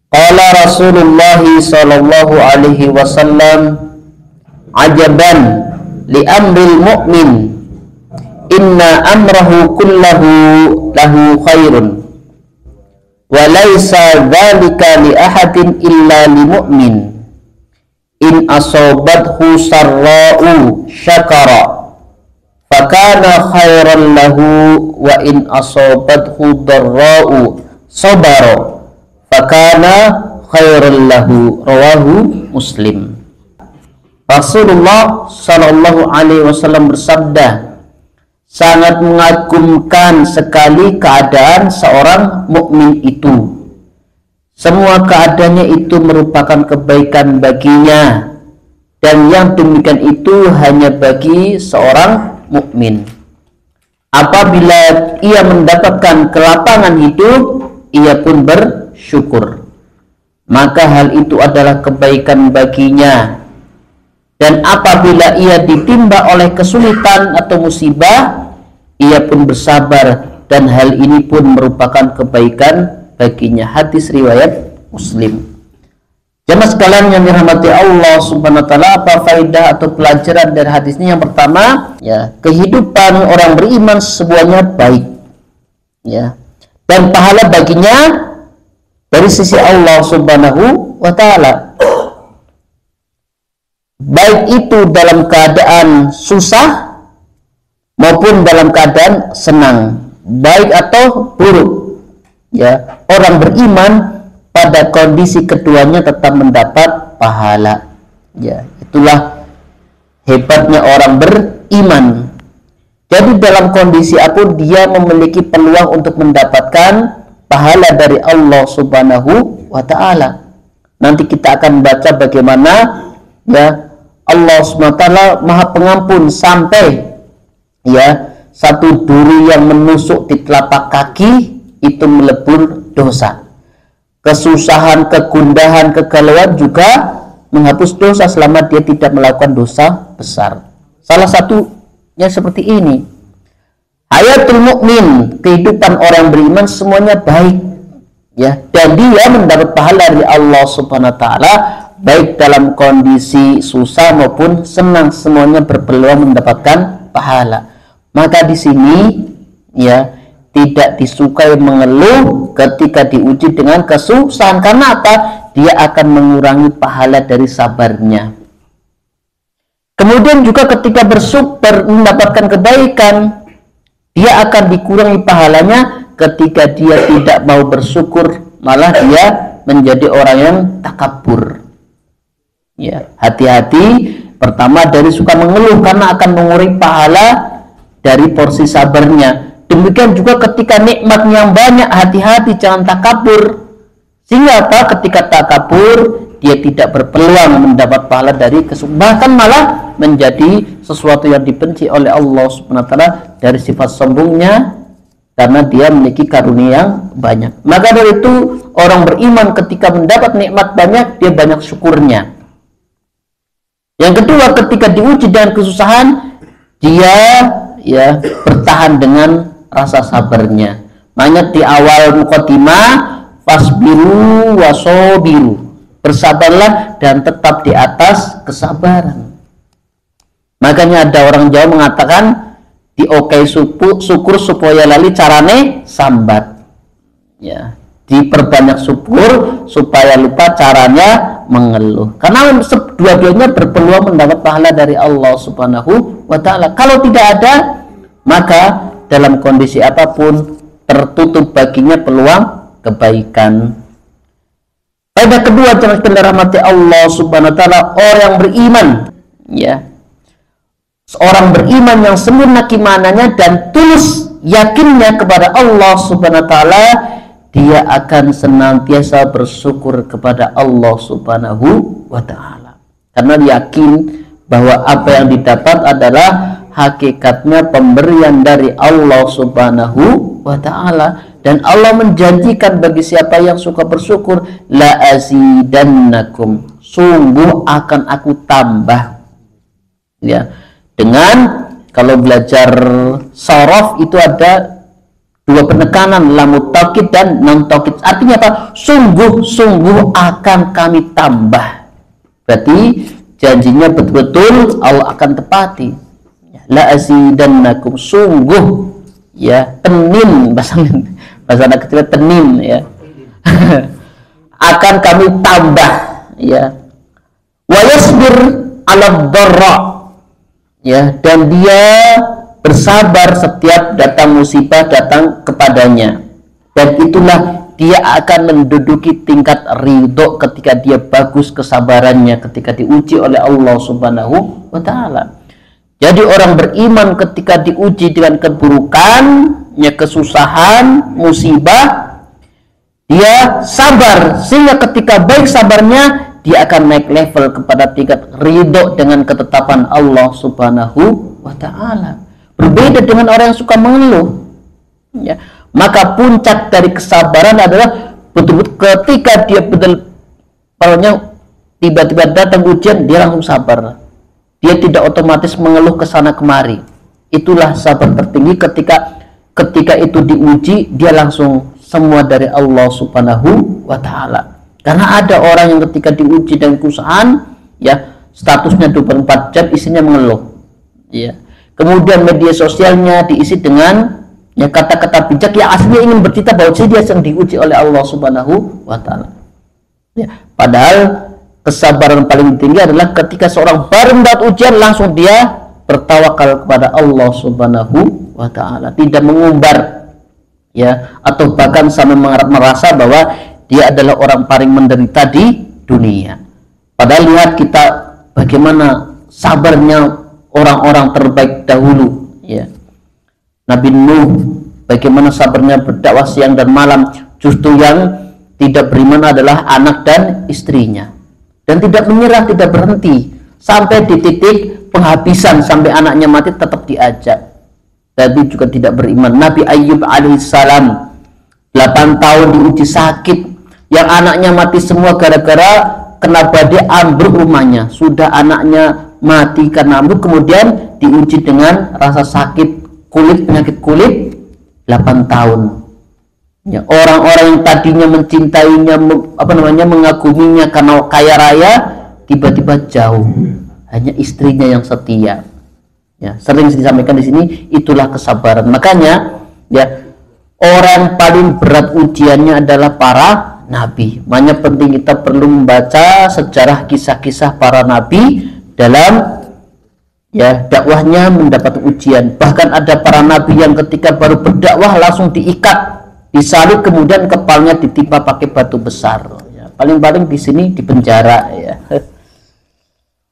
Qala Rasulullah sallallahu alaihi wasallam, ajaban li amril mu'min, inna amrahu kullahu lahu khairun, wa laysa dzalika li ahadin illa li mu'min, in asabathu sarra'u syakara fakana khairan lahu, wa in asabathu dharra'u sabara fakana khairan lahu. Rawahu Muslim. Rasulullah sallallahu alaihi wasallam bersabda, sangat mengagumkan sekali keadaan seorang mukmin itu. Semua keadaannya itu merupakan kebaikan baginya, dan yang demikian itu hanya bagi seorang mukmin. Apabila ia mendapatkan kelapangan hidup, ia pun bersyukur, maka hal itu adalah kebaikan baginya. Dan apabila ia ditimpa oleh kesulitan atau musibah, ia pun bersabar, dan hal ini pun merupakan kebaikan baginya. Hadis riwayat Muslim. Jamaah sekalian yang dirahmati Allah Subhanahu wa taala, apa faedah atau pelajaran dari hadis ini? Yang pertama, ya, kehidupan orang beriman semuanya baik, ya, dan pahala baginya dari sisi Allah Subhanahu wa taala. Baik itu dalam keadaan susah maupun dalam keadaan senang, baik atau buruk, ya, orang beriman pada kondisi keduanya tetap mendapat pahala. Ya, itulah hebatnya orang beriman. Jadi dalam kondisi apapun dia memiliki peluang untuk mendapatkan pahala dari Allah Subhanahu wa taala. Nanti kita akan baca bagaimana, ya, Allah Subhanahu wa taala Maha Pengampun, sampai, ya, satu duri yang menusuk di telapak kaki itu melebur dosa. Kesusahan, kegundahan, kegalauan juga menghapus dosa selama dia tidak melakukan dosa besar. Salah satunya seperti ini. Hayatul mukmin, kehidupan orang beriman semuanya baik, ya, dan dia mendapat pahala dari Allah Subhanahu wa taala baik dalam kondisi susah maupun senang, semuanya berpeluang mendapatkan pahala. Maka di sini, ya, tidak disukai mengeluh ketika diuji dengan kesusahan. Karena apa? Dia akan mengurangi pahala dari sabarnya. Kemudian juga ketika bersyukur mendapatkan kebaikan, dia akan dikurangi pahalanya. Ketika dia tidak mau bersyukur, malah dia menjadi orang yang takabur. Ya, hati-hati pertama dari suka mengeluh, karena akan mengurangi pahala dari porsi sabarnya. Demikian juga ketika nikmat yang banyak, hati-hati jangan takabur. Sehingga apa? Ketika takabur, dia tidak berpeluang mendapat pahala dari kesyukuran, bahkan malah menjadi sesuatu yang dibenci oleh Allah Subhanahu wa taala dari sifat sombongnya, karena dia memiliki karunia yang banyak. Maka dari itu orang beriman ketika mendapat nikmat banyak, dia banyak syukurnya. Yang kedua, ketika diuji dengan kesusahan, dia, ya, bertahan dengan rasa sabarnya. Makanya di awal muqaddimah, fasbiru wasobiru, bersabarlah dan tetap di atas kesabaran. Makanya ada orang Jawa mengatakan, diokai syukur supaya lali carane sambat. Ya, diperbanyak syukur supaya lupa caranya mengeluh. Karena dua-duanya berpeluang mendapat pahala dari Allah Subhanahu wa taala. Kalau tidak ada, maka dalam kondisi apapun tertutup baginya peluang kebaikan. Faedah kedua, jemaah dirahmati Allah Subhanahu wa taala, orang beriman, ya, seorang beriman yang sempurna keimanannya dan tulus yakinnya kepada Allah Subhanahu wa taala, dia akan senantiasa bersyukur kepada Allah Subhanahu wa taala, karena yakin bahwa apa yang didapat adalah hakikatnya pemberian dari Allah Subhanahu wa taala, dan Allah menjanjikan bagi siapa yang suka bersyukur, la azidannakum, sungguh akan aku tambah. Ya, dengan kalau belajar sorof itu ada dua penekanan, lamut taukid dan non taukid. Artinya apa? Sungguh-sungguh akan kami tambah. Berarti janjinya betul-betul Allah akan tepati. La azidannakum, sungguh, ya, tenin, bahasa anak kecil tenin, ya. Akan kami tambah, ya. Wa yasbir 'ala dharra, ya, dan dia bersabar setiap datang musibah datang kepadanya, dan itulah dia akan menduduki tingkat ridho ketika dia bagus kesabarannya ketika diuji oleh Allah Subhanahu wa ta'ala. Jadi orang beriman ketika diuji dengan keburukan, ya, kesusahan, musibah, dia sabar, sehingga ketika baik sabarnya dia akan naik level kepada tingkat ridho dengan ketetapan Allah Subhanahu wa ta'ala. Berbeda dengan orang yang suka mengeluh, ya. Maka puncak dari kesabaran adalah betul-betul ketika dia tiba-tiba datang ujian, dia langsung sabar. Dia tidak otomatis mengeluh ke sana kemari. Itulah sabar tertinggi. Ketika itu diuji, dia langsung semua dari Allah Subhanahu wa ta'ala. Karena ada orang yang ketika diuji dengan kesusahan, ya, statusnya 24 jam isinya mengeluh, ya. Kemudian media sosialnya diisi dengan, ya, kata-kata bijak yang aslinya ingin bercerita bahwa dia sedang diuji oleh Allah Subhanahu wa ta'ala, ya. Padahal kesabaran paling tinggi adalah ketika seorang baru mendapat ujian langsung dia bertawakal kepada Allah Subhanahu wa ta'ala, tidak mengumbar, ya, atau bahkan sampai merasa bahwa dia adalah orang paling menderita di dunia. Padahal lihat kita bagaimana sabarnya orang-orang terbaik dahulu, ya. Nabi Nuh, bagaimana sabarnya berdakwah siang dan malam. Justru yang tidak beriman adalah anak dan istrinya, dan tidak menyerah, tidak berhenti sampai di titik penghabisan, sampai anaknya mati tetap diajak, tapi juga tidak beriman. Nabi Ayyub alaihissalam 8 tahun diuji sakit, yang anaknya mati semua gara-gara kena badai ambruk rumahnya. Sudah anaknya mati karena ambruk, kemudian diuji dengan rasa sakit kulit, penyakit kulit 8 tahun. Ya, orang-orang yang tadinya mencintainya, mengaguminya karena kaya raya, tiba-tiba jauh. Hanya istrinya yang setia. Ya, sering disampaikan di sini, itulah kesabaran. Makanya, ya, orang paling berat ujiannya adalah para nabi. Makanya penting kita perlu membaca sejarah kisah-kisah para nabi dalam, ya, dakwahnya mendapat ujian. Bahkan ada para nabi yang ketika baru berdakwah langsung diikat, disalib, kemudian kepalanya ditimpa pakai batu besar, ya. Paling-paling di sini dipenjara, ya,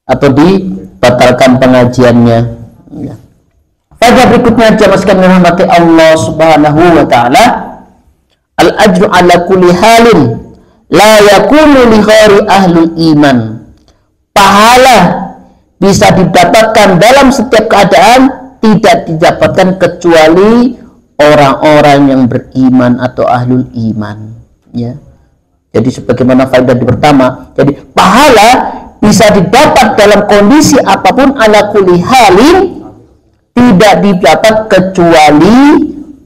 atau dibatalkan pengajiannya, ya. Pada berikutnya jamaah sekalian dirahmati Allah Subhanahu wa ta'ala, al ajru ala kulli halin la yakunu li ghairi ahlul iman. Pahala bisa didapatkan dalam setiap keadaan, tidak didapatkan kecuali orang-orang yang beriman atau ahlul iman, ya. Jadi sebagaimana faedah di pertama, jadi pahala bisa didapat dalam kondisi apapun, ala kulli halin, tidak didapat kecuali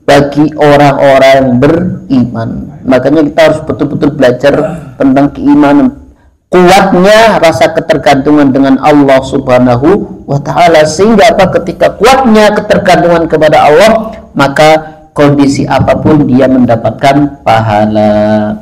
bagi orang-orang yang beriman. Makanya kita harus betul-betul belajar tentang keimanan, kuatnya rasa ketergantungan dengan Allah Subhanahu wa ta'ala, sehingga apa, ketika kuatnya ketergantungan kepada Allah, maka kondisi apapun dia mendapatkan pahala.